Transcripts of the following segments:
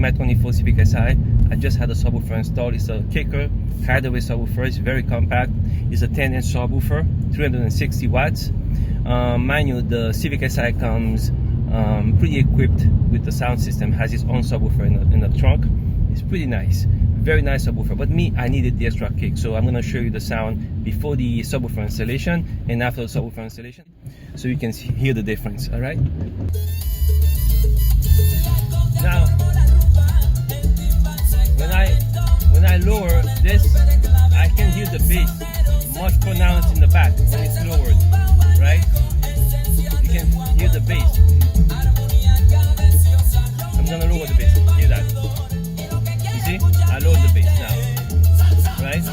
in my 24 Civic Si. I just had a subwoofer installed. It's a kicker Hideaway subwoofer. It's very compact. It's a 10-inch subwoofer, 360 watts. Mind you, the Civic Si comes pretty equipped with the sound system. Has its own subwoofer in the trunk. It's pretty nice, very nice subwoofer. But me, I needed the extra kick, so I'm gonna show you the sound before the subwoofer installation and after the subwoofer installation, so you can hear the difference. All right. Now, when I lower this, I can hear the bass much pronounced in the back when it's lowered. Right? You can hear the bass. I'm gonna lower the bass. Hear that? You see? I lowered the bass now. Right?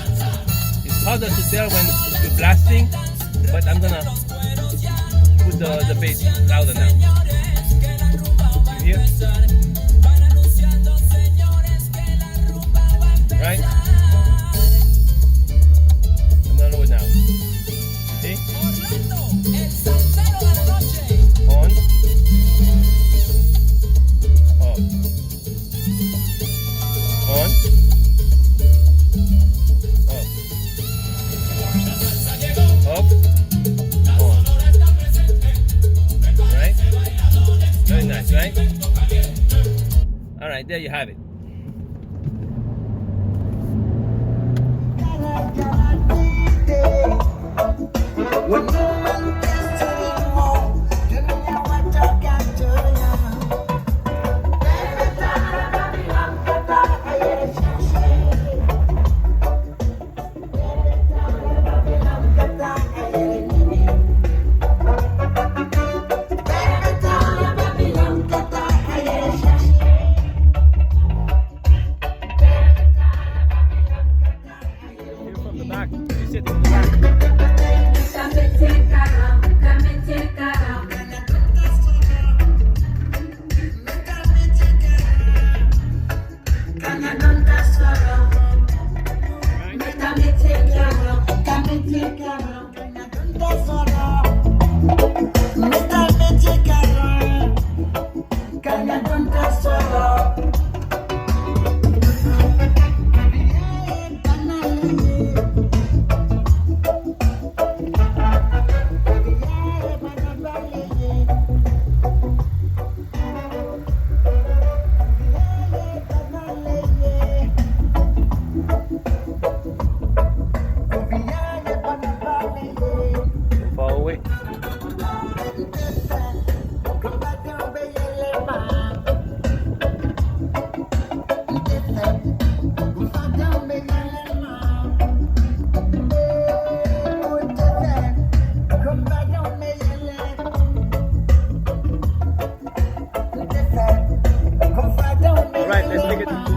It's harder to tell when you're blasting, but I'm gonna put the bass louder now. You hear? Right? I'm gonna lower it now. See? On. Off. On. Off. Off. On. Right? Very nice, right? Alright, there you have it.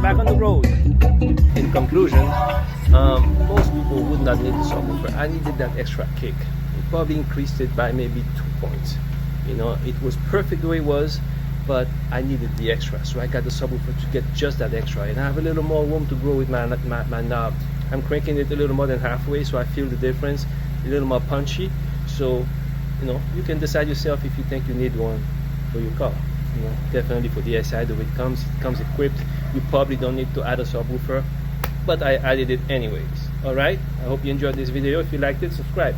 Back on the road. In conclusion, most people would not need the subwoofer. I needed that extra kick. It probably increased it by maybe 2 points. You know, it was perfect the way it was, but I needed the extra. So I got the subwoofer to get just that extra. And I have a little more room to grow with my knob. I'm cranking it a little more than halfway, so I feel the difference. A little more punchy. So, you know, you can decide yourself if you think you need one for your car. You know, definitely for the SI, the way it comes equipped. You probably don't need to add a subwoofer, but I added it anyways. Alright, I hope you enjoyed this video. If you liked it, subscribe.